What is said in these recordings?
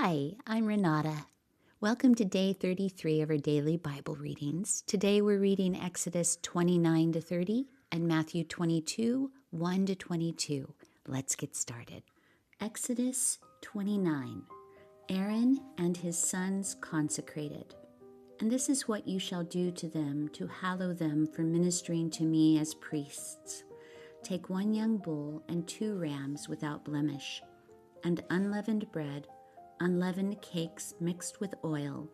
Hi, I'm Renata. Welcome to day 33 of our daily Bible readings. Today we're reading Exodus 29 to 30 and Matthew 22, 1 to 22. Let's get started. Exodus 29. Aaron and his sons consecrated. And this is what you shall do to them to hallow them for ministering to me as priests. Take 1 young bull and 2 rams without blemish, and unleavened bread, unleavened cakes mixed with oil,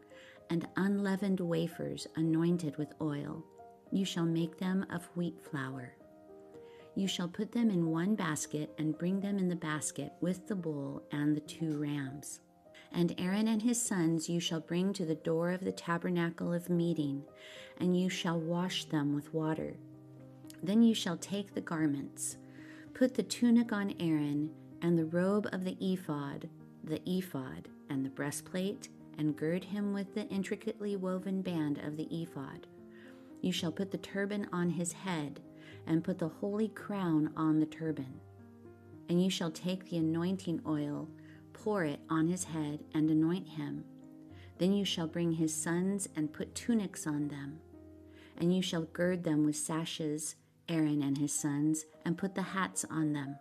and unleavened wafers anointed with oil. You shall make them of wheat flour. You shall put them in 1 basket and bring them in the basket with the bull and the 2 rams. And Aaron and his sons you shall bring to the door of the tabernacle of meeting, and you shall wash them with water. Then you shall take the garments, put the tunic on Aaron, and the robe of the ephod and the breastplate, and gird him with the intricately woven band of the ephod. You shall put the turban on his head, and put the holy crown on the turban. And you shall take the anointing oil, pour it on his head, and anoint him. Then you shall bring his sons and put tunics on them. And you shall gird them with sashes, Aaron and his sons, and put the hats on them.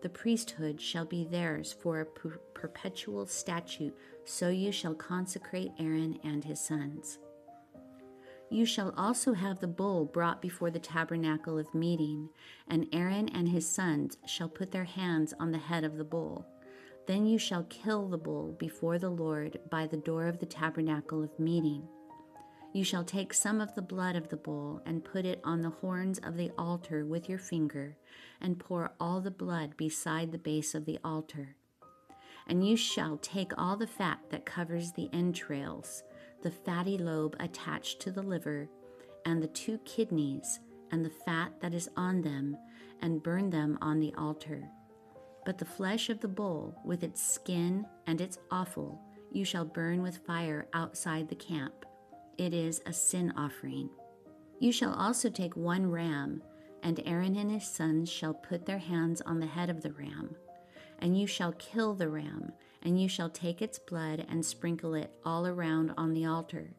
The priesthood shall be theirs for a perpetual statute, so you shall consecrate Aaron and his sons. You shall also have the bull brought before the tabernacle of meeting, and Aaron and his sons shall put their hands on the head of the bull. Then you shall kill the bull before the Lord by the door of the tabernacle of meeting. You shall take some of the blood of the bull and put it on the horns of the altar with your finger, and pour all the blood beside the base of the altar. And you shall take all the fat that covers the entrails, the fatty lobe attached to the liver, and the 2 kidneys, and the fat that is on them, and burn them on the altar. But the flesh of the bull, with its skin and its offal, you shall burn with fire outside the camp. It is a sin offering. You shall also take 1 ram, and Aaron and his sons shall put their hands on the head of the ram. And you shall kill the ram, and you shall take its blood and sprinkle it all around on the altar.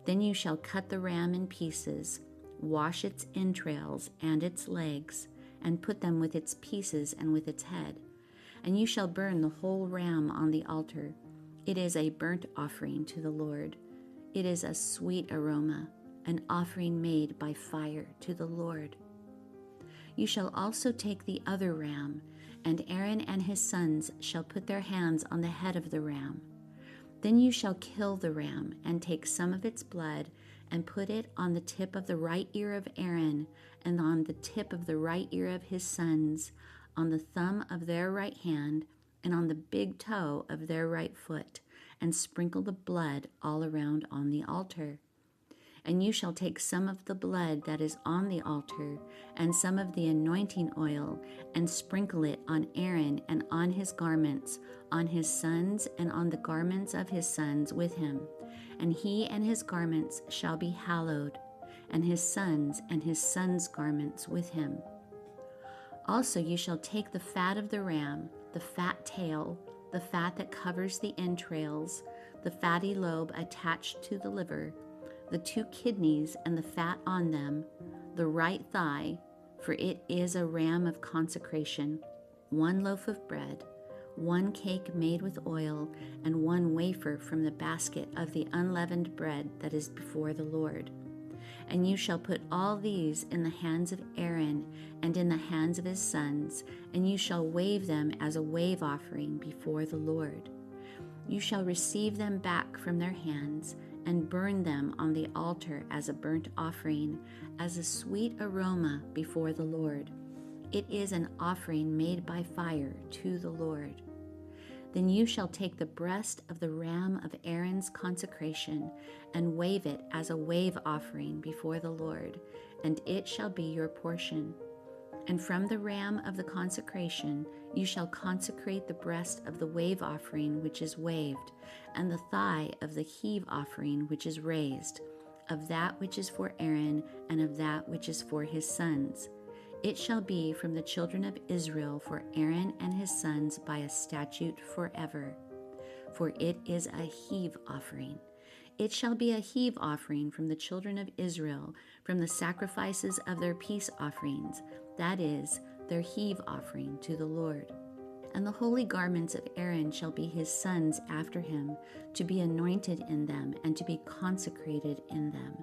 Then you shall cut the ram in pieces, wash its entrails and its legs, and put them with its pieces and with its head. And you shall burn the whole ram on the altar. It is a burnt offering to the Lord. It is a sweet aroma, an offering made by fire to the Lord. You shall also take the other ram, and Aaron and his sons shall put their hands on the head of the ram. Then you shall kill the ram, and take some of its blood, and put it on the tip of the right ear of Aaron, and on the tip of the right ear of his sons, on the thumb of their right hand, and on the big toe of their right foot, and sprinkle the blood all around on the altar. And you shall take some of the blood that is on the altar, and some of the anointing oil, and sprinkle it on Aaron and on his garments, on his sons and on the garments of his sons with him. And he and his garments shall be hallowed, and his sons garments with him. Also you shall take the fat of the ram, the fat tail, the fat that covers the entrails, the fatty lobe attached to the liver, the 2 kidneys and the fat on them, the right thigh, for it is a ram of consecration, 1 loaf of bread, 1 cake made with oil, and 1 wafer from the basket of the unleavened bread that is before the Lord. And you shall put all these in the hands of Aaron and in the hands of his sons, and you shall wave them as a wave offering before the Lord. You shall receive them back from their hands, and burn them on the altar as a burnt offering, as a sweet aroma before the Lord. It is an offering made by fire to the Lord. Then you shall take the breast of the ram of Aaron's consecration, and wave it as a wave offering before the Lord, and it shall be your portion. And from the ram of the consecration you shall consecrate the breast of the wave offering which is waved, and the thigh of the heave offering which is raised, of that which is for Aaron, and of that which is for his sons. It shall be from the children of Israel for Aaron and his sons by a statute forever. for it is a heave offering. It shall be a heave offering from the children of Israel, from the sacrifices of their peace offerings, that is, their heave offering to the Lord. And the holy garments of Aaron shall be his sons after him, to be anointed in them and to be consecrated in them.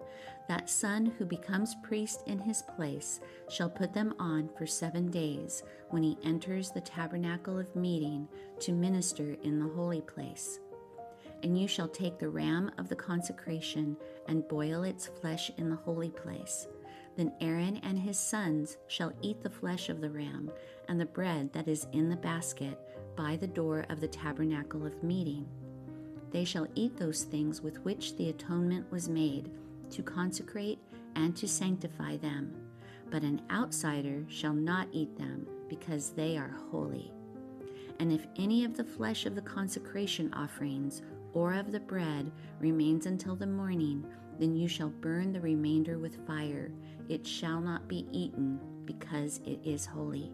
That son who becomes priest in his place shall put them on for 7 days when he enters the tabernacle of meeting to minister in the holy place. And you shall take the ram of the consecration and boil its flesh in the holy place. Then Aaron and his sons shall eat the flesh of the ram and the bread that is in the basket by the door of the tabernacle of meeting. They shall eat those things with which the atonement was made, to consecrate and to sanctify them. But an outsider shall not eat them, because they are holy. And if any of the flesh of the consecration offerings or of the bread remains until the morning, then you shall burn the remainder with fire. It shall not be eaten, because it is holy.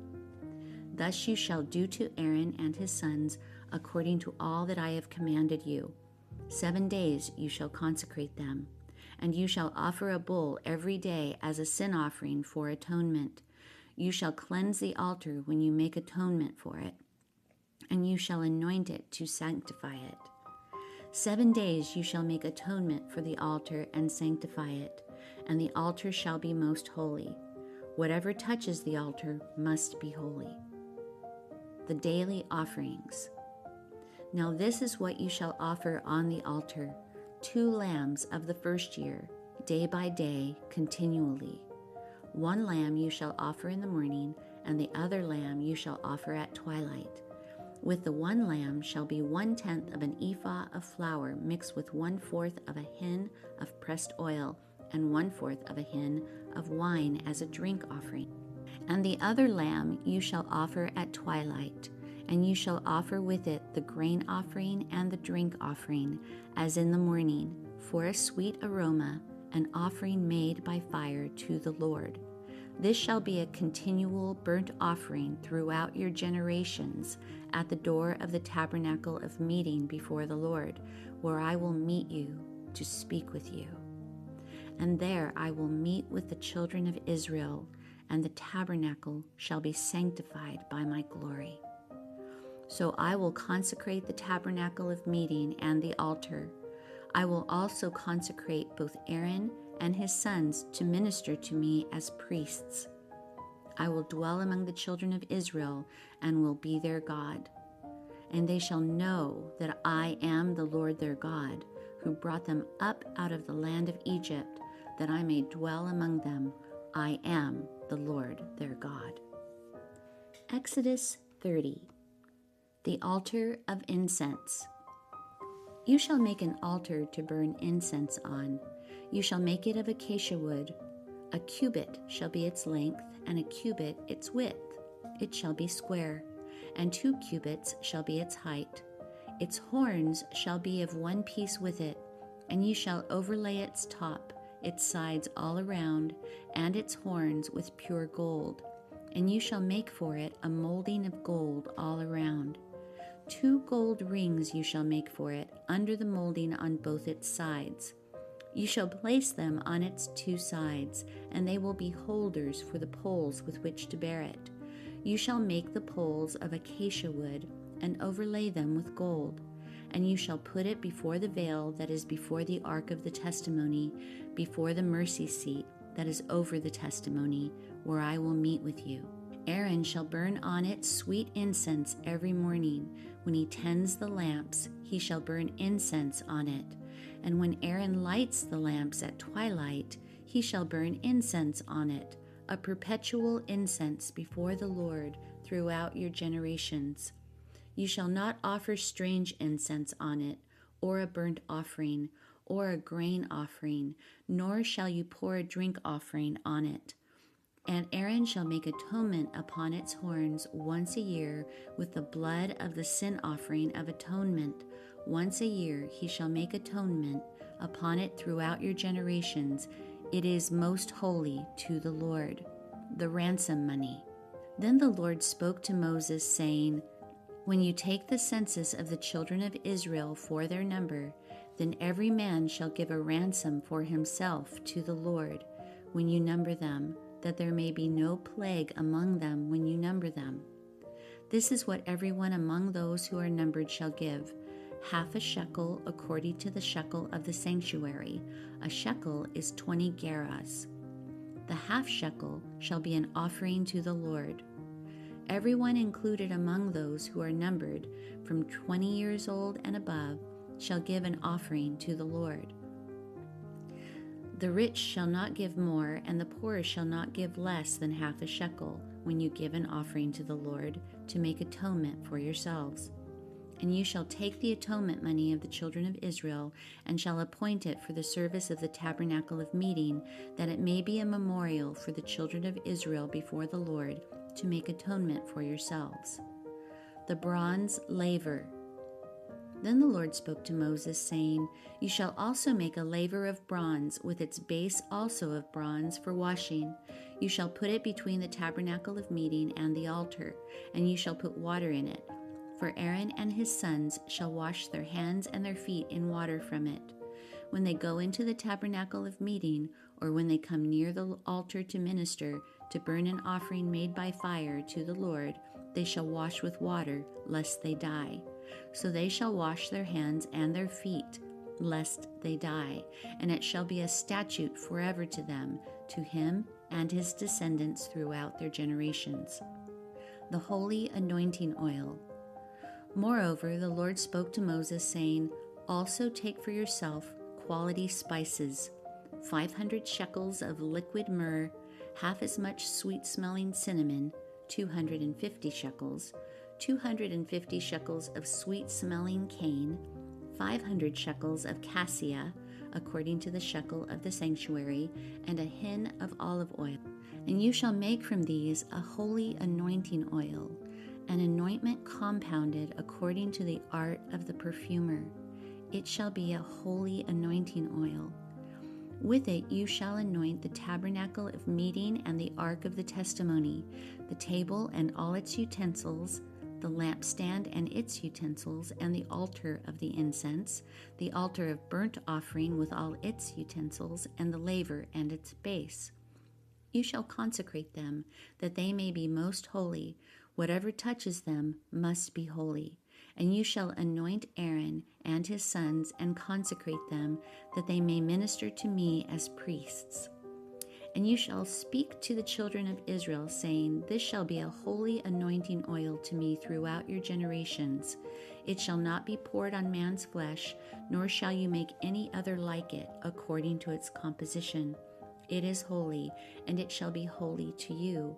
Thus you shall do to Aaron and his sons according to all that I have commanded you. 7 days you shall consecrate them, and you shall offer a bull every day as a sin offering for atonement. You shall cleanse the altar when you make atonement for it, and you shall anoint it to sanctify it. 7 days you shall make atonement for the altar and sanctify it, and the altar shall be most holy. Whatever touches the altar must be holy. The daily offerings. Now this is what you shall offer on the altar: 2 lambs of the first year, day by day, continually. 1 lamb you shall offer in the morning, and the other lamb you shall offer at twilight. With the 1 lamb shall be 1/10 of an ephah of flour mixed with 1/4 of a hin of pressed oil, and 1/4 of a hin of wine as a drink offering. And the other lamb you shall offer at twilight, and you shall offer with it the grain offering and the drink offering, as in the morning, for a sweet aroma, an offering made by fire to the Lord. This shall be a continual burnt offering throughout your generations at the door of the tabernacle of meeting before the Lord, where I will meet you to speak with you. And there I will meet with the children of Israel, and the tabernacle shall be sanctified by my glory. So I will consecrate the tabernacle of meeting and the altar. I will also consecrate both Aaron and his sons to minister to me as priests. I will dwell among the children of Israel and will be their God. And they shall know that I am the Lord their God, who brought them up out of the land of Egypt, that I may dwell among them. I am the Lord their God. Exodus 30. The altar of incense. You shall make an altar to burn incense on. You shall make it of acacia wood. A cubit shall be its length, and a cubit its width. It shall be square, and 2 cubits shall be its height. Its horns shall be of 1 piece with it, and you shall overlay its top, its sides all around, and its horns with pure gold. And you shall make for it a molding of gold all around. 2 gold rings you shall make for it, under the molding on both its sides. You shall place them on its 2 sides, and they will be holders for the poles with which to bear it. You shall make the poles of acacia wood, and overlay them with gold. And you shall put it before the veil that is before the ark of the testimony, before the mercy seat that is over the testimony, where I will meet with you. Aaron shall burn on it sweet incense every morning. When he tends the lamps, he shall burn incense on it. And when Aaron lights the lamps at twilight, he shall burn incense on it, a perpetual incense before the Lord throughout your generations. You shall not offer strange incense on it, or a burnt offering, or a grain offering, nor shall you pour a drink offering on it. And Aaron shall make atonement upon its horns once a year with the blood of the sin offering of atonement. Once a year he shall make atonement upon it throughout your generations. It is most holy to the Lord. The ransom money. Then the Lord spoke to Moses, saying, When you take the census of the children of Israel for their number, then every man shall give a ransom for himself to the Lord when you number them, that there may be no plague among them when you number them. This is what everyone among those who are numbered shall give: half a shekel according to the shekel of the sanctuary. A shekel is 20 gerahs. The half shekel shall be an offering to the Lord. Everyone included among those who are numbered from 20 years old and above shall give an offering to the Lord. The rich shall not give more, and the poor shall not give less than half a shekel when you give an offering to the Lord to make atonement for yourselves. And you shall take the atonement money of the children of Israel, and shall appoint it for the service of the tabernacle of meeting, that it may be a memorial for the children of Israel before the Lord, to make atonement for yourselves. The bronze laver. Then the Lord spoke to Moses, saying, You shall also make a laver of bronze, with its base also of bronze, for washing. You shall put it between the tabernacle of meeting and the altar, and you shall put water in it. For Aaron and his sons shall wash their hands and their feet in water from it. When they go into the tabernacle of meeting, or when they come near the altar to minister, to burn an offering made by fire to the Lord, they shall wash with water, lest they die. So they shall wash their hands and their feet, lest they die. And it shall be a statute forever to them, to him and his descendants throughout their generations. The holy anointing oil. Moreover, the Lord spoke to Moses, saying, Also take for yourself quality spices, 500 shekels of liquid myrrh, half as much sweet-smelling cinnamon, 250 shekels, 250 shekels of sweet-smelling cane, 500 shekels of cassia, according to the shekel of the sanctuary, and a hin of olive oil. And you shall make from these a holy anointing oil, an anointment compounded according to the art of the perfumer. It shall be a holy anointing oil. With it you shall anoint the tabernacle of meeting and the ark of the testimony, the table and all its utensils, the lampstand and its utensils, and the altar of the incense, the altar of burnt offering with all its utensils, and the laver and its base. You shall consecrate them, that they may be most holy. Whatever touches them must be holy. And you shall anoint Aaron and his sons and consecrate them, that they may minister to me as priests. And you shall speak to the children of Israel, saying, This shall be a holy anointing oil to me throughout your generations. It shall not be poured on man's flesh, nor shall you make any other like it, according to its composition. It is holy, and it shall be holy to you.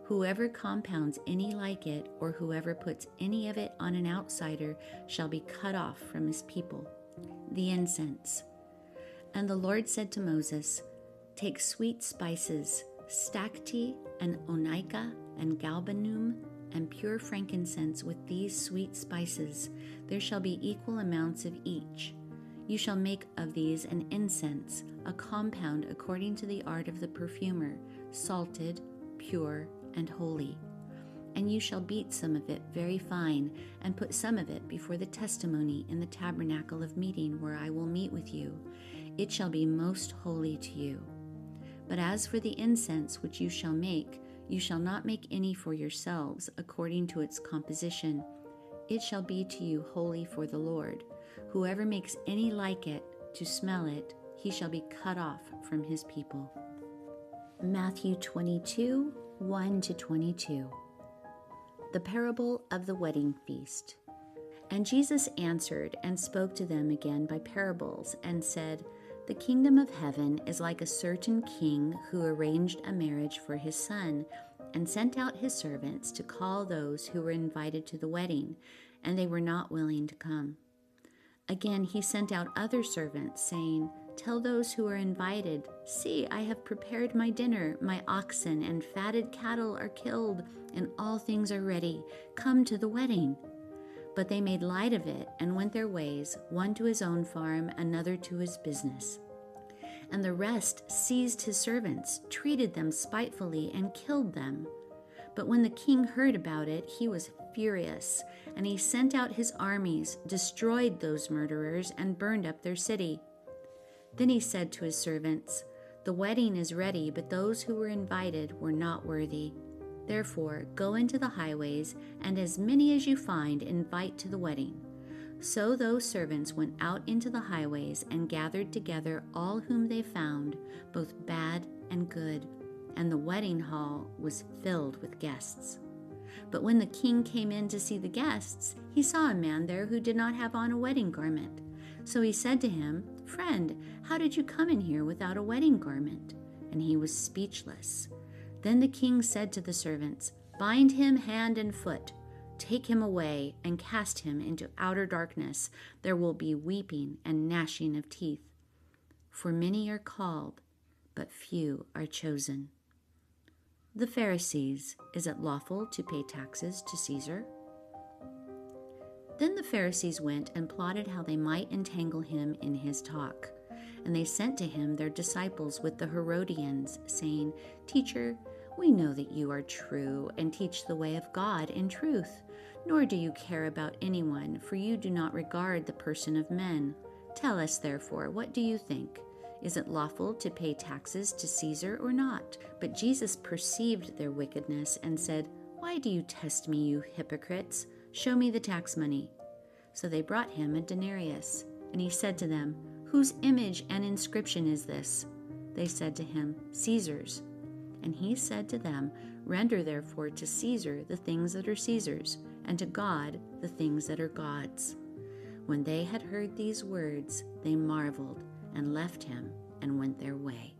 Whoever compounds any like it, or whoever puts any of it on an outsider, shall be cut off from his people. The incense. And the Lord said to Moses, Take sweet spices, stacte and onycha and galbanum, and pure frankincense with these sweet spices. There shall be equal amounts of each. You shall make of these an incense, a compound according to the art of the perfumer, salted, pure, and holy. And you shall beat some of it very fine, and put some of it before the testimony in the tabernacle of meeting, where I will meet with you. It shall be most holy to you. But as for the incense which you shall not make any for yourselves, according to its composition. It shall be to you holy for the Lord. Whoever makes any like it, to smell it, he shall be cut off from his people. Matthew 22, 1-22. The parable of the wedding feast. And Jesus answered and spoke to them again by parables, and said, The kingdom of heaven is like a certain king who arranged a marriage for his son, and sent out his servants to call those who were invited to the wedding, and they were not willing to come. Again he sent out other servants, saying, Tell those who are invited, See, I have prepared my dinner, my oxen and fatted cattle are killed, and all things are ready. Come to the wedding. But they made light of it, and went their ways, one to his own farm, another to his business. And the rest seized his servants, treated them spitefully, and killed them. But when the king heard about it, he was furious, and he sent out his armies, destroyed those murderers, and burned up their city. Then he said to his servants, "The wedding is ready, but those who were invited were not worthy. Therefore, go into the highways, and as many as you find, invite to the wedding." So those servants went out into the highways and gathered together all whom they found, both bad and good, and the wedding hall was filled with guests. But when the king came in to see the guests, he saw a man there who did not have on a wedding garment. So he said to him, "Friend, how did you come in here without a wedding garment?" And he was speechless. Then the king said to the servants, "Bind him hand and foot, take him away, and cast him into outer darkness. There will be weeping and gnashing of teeth. For many are called, but few are chosen." The Pharisees, is it lawful to pay taxes to Caesar? Then the Pharisees went and plotted how they might entangle him in his talk. And they sent to him their disciples with the Herodians, saying, "Teacher, we know that you are true and teach the way of God in truth, nor do you care about anyone, for you do not regard the person of men. Tell us, therefore, what do you think? Is it lawful to pay taxes to Caesar or not?" But Jesus perceived their wickedness and said, "Why do you test me, you hypocrites? Show me the tax money." So they brought him a denarius, and he said to them, "Whose image and inscription is this?" They said to him, "Caesar's." And he said to them, "Render therefore to Caesar the things that are Caesar's, and to God the things that are God's." When they had heard these words, they marveled and left him and went their way.